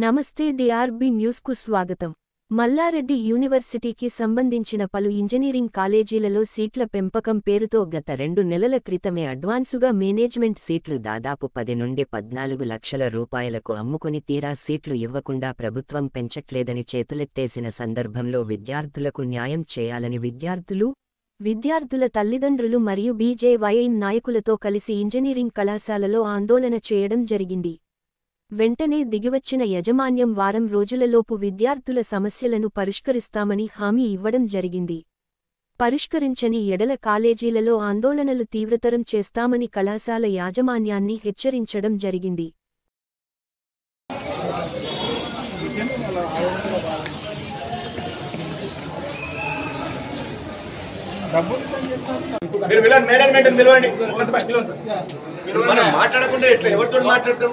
నమస్తే డిఆర్బి న్యూస్కు స్వాగతం. మల్లారెడ్డి యూనివర్సిటీకి సంబంధించిన పలు ఇంజనీరింగ్ కాలేజీలలో సీట్ల పెంపకం పేరుతో గత 2 నెలల క్రితమే అడ్వాన్సుగా మేనేజ్మెంట్ సీట్లు దాదాపు 10 నుండి 14 లక్షల రూపాయలకు అమ్ముకుని తీరా సీట్లు ఇవ్వకుండా ప్రభుత్వం పెంచట్లేదని చేతులెత్తేసిన సందర్భంలో విద్యార్థులకు న్యాయం చేయాలని విద్యార్థుల తల్లిదండ్రులు మరియు బీజేవైఎం నాయకులతో కలిసి ఇంజనీరింగ్ కళాశాలలో ఆందోళన చేయడం జరిగింది. వెంటనే దిగివచ్చిన యాజమాన్యం వారం రోజులలోపు విద్యార్థుల సమస్యలను పరిష్కరిస్తామని హామీ ఇవ్వడం జరిగింది. పరిష్కరించని ఎడల కాలేజీలలో ఆందోళనలు తీవ్రతరం చేస్తామని కళాశాల యాజమాన్యాన్ని హెచ్చరించడం జరిగింది. మాట్లాడకుండా ఎట్లా ఎవరితో మాట్లాడతాం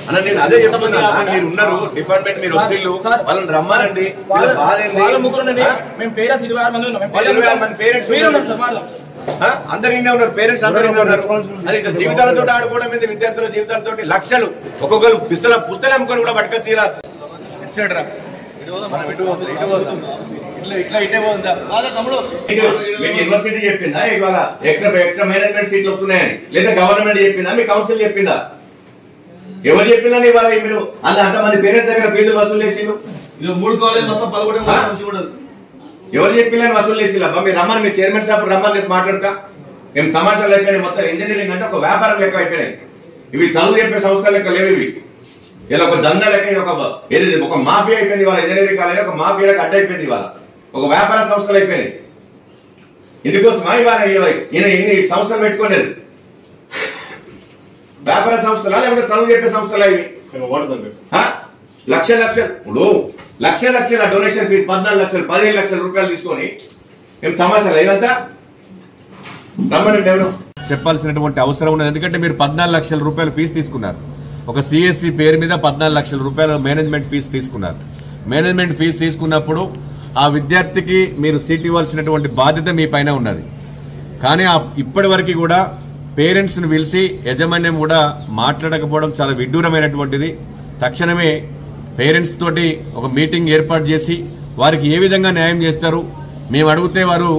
అన్న, నేను అదే చెప్తున్నా. మీరు ఉన్నారు డిపార్ట్మెంట్, మీరు వచ్చిళ్ళు వాళ్ళని రమ్మానండి. అందరు ఇన్నే ఉన్నారు, పేరెంట్స్ అందరూ ఇన్నే ఉన్నారు. అది జీవితాలతో ఆడుకోవడం మీద, విద్యార్థుల జీవితాలతో లక్షలు ఒక్కొక్కరు పుస్తకాలు అమ్ముకొని కూడా పట్టుకొచ్చి ఇలా యూనివర్సిటీ చెప్పిందా ఇవాళ ఎక్స్ట్రా మేనేజ్మెంట్ సీట్లు వస్తున్నాయని, లేదా గవర్నమెంట్ చెప్పిందా, మీ కౌన్సిల్ చెప్పిందా? ఎవరు చెప్పిందా? ఇవాళ మీరు అంతమంది పేరెంట్స్ దగ్గర ఫీజులు వసూలు చేసిండు. 3 కాలేజ్ మొత్తం పలగొట్టడం ఎవరు చెప్పిందని వసూలు చేసిలా? మీరు రమ్మని, మీ చైర్మన్ సాబ్ రమ్మని మాట్లాడతా. మేము తమాషాలు అయిపోయినాయి. మొత్తం ఇంజనీరింగ్ అంటే ఒక వ్యాపారం లెక్క అయిపోయినాయి. ఇవి చదువు చెప్పే సంస్థల లెక్క లేవు. ఇవి ఇలా ఒక దందా లెక్క, ఒక మాఫియా అయిపోయింది. ఇవాళ ఇంజనీరింగ్ కాలేజ్ ఒక మాఫియాలకు అడ్డైపోయింది. ఇవాళ ఒక వ్యాపార సంస్థలు అయిపోయినాయి. ఇందుకోసమా ఇవాళ ఈయన ఎన్ని సంస్థలు పెట్టుకోలేదు? వ్యాపార సంస్థలా లేకపోతే చదువు చెప్పే సంస్థలా? ఇవి లక్షలు ఇప్పుడు లక్షల డొనేషన్ ఫీజు 14 లక్షలు 15 లక్షల రూపాయలు తీసుకొని మేము తమాషాలు ఇదంతా రమ్మనండి. ఎవరు చెప్పాల్సినటువంటి అవసరం ఉన్నది. ఎందుకంటే మీరు 14 లక్షల రూపాయలు ఫీజు తీసుకున్నారు. ఒక సిఎస్సి పేరు మీద 14 లక్షల రూపాయల మేనేజ్మెంట్ ఫీజు తీసుకున్నారు. మేనేజ్మెంట్ ఫీజు తీసుకున్నప్పుడు ఆ విద్యార్థికి మీరు సీట్ ఇవ్వాల్సినటువంటి బాధ్యత మీ పైన ఉన్నది. కానీ ఇప్పటి వరకు కూడా పేరెంట్స్ ను పిలిచి యాజమాన్యం కూడా మాట్లాడకపోవడం చాలా విడ్డూరమైనటువంటిది. తక్షణమే పేరెంట్స్ తోటి ఒక మీటింగ్ ఏర్పాటు చేసి వారికి ఏ విధంగా న్యాయం చేస్తారు, మేము అడిగితే వారు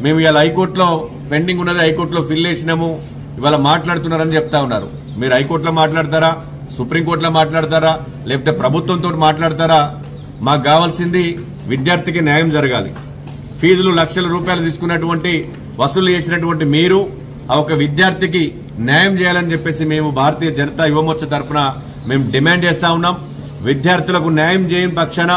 మేము ఇవాళ హైకోర్టులో పెండింగ్ ఉన్నది, హైకోర్టులో ఫిల్ చేసినాము, ఇవాళ మాట్లాడుతున్నారని చెప్తా ఉన్నారు. మీరు హైకోర్టులో మాట్లాడతారా, సుప్రీంకోర్టులో మాట్లాడతారా, లేకపోతే ప్రభుత్వంతో మాట్లాడతారా? మాకు కావాల్సింది విద్యార్థికి న్యాయం జరగాలి. ఫీజులు లక్షల రూపాయలు తీసుకున్నటువంటి వసూలు చేసినటువంటి మీరు ఆ ఒక విద్యార్థికి న్యాయం చేయాలని చెప్పేసి మేము భారతీయ జనతా యువమోర్చా తరఫున మేము డిమాండ్ చేస్తా ఉన్నాం. విద్యార్థులకు న్యాయం చేయని పక్షాన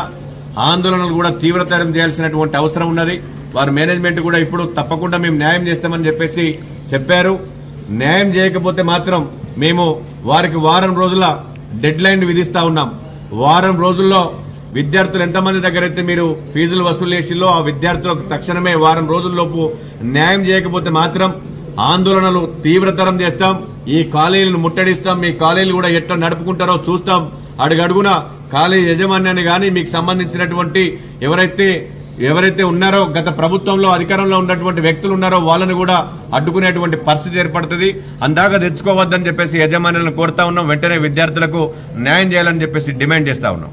ఆందోళనలు కూడా తీవ్రతరం చేయాల్సినటువంటి అవసరం ఉన్నది. వారి మేనేజ్మెంట్ కూడా ఇప్పుడు తప్పకుండా మేము న్యాయం చేస్తామని చెప్పేసి చెప్పారు. న్యాయం చేయకపోతే మాత్రం మేము వారికి వారం రోజుల డెడ్ లైన్ విధిస్తా ఉన్నాం. వారం రోజుల్లో విద్యార్థులు ఎంతమంది దగ్గర అయితే మీరు ఫీజులు వసూలు చేసిల్లో ఆ విద్యార్థులకు తక్షణమే వారం రోజుల్లోపు న్యాయం చేయకపోతే మాత్రం ఆందోళనలు తీవ్రతరం చేస్తాం. ఈ కాలేజీలను ముట్టడిస్తాం. మీ కాలేజీలు కూడా ఎట్లా నడుపుకుంటారో చూస్తాం. అడుగడుగున కాలేజీ యాజమాన్యాన్ని గాని మీకు సంబంధించినటువంటి ఎవరైతే ఉన్నారో గత ప్రభుత్వంలో అధికారంలో ఉన్నటువంటి వ్యక్తులు ఉన్నారో వాళ్ళని కూడా అడ్డుకునేటువంటి పరిస్థితి ఏర్పడుతుంది. అందాక తెచ్చుకోవద్దని చెప్పేసి యాజమాన్యాలను కోరుతా ఉన్నాం. వెంటనే విద్యార్థులకు న్యాయం చేయాలని చెప్పేసి డిమాండ్ చేస్తా ఉన్నాం.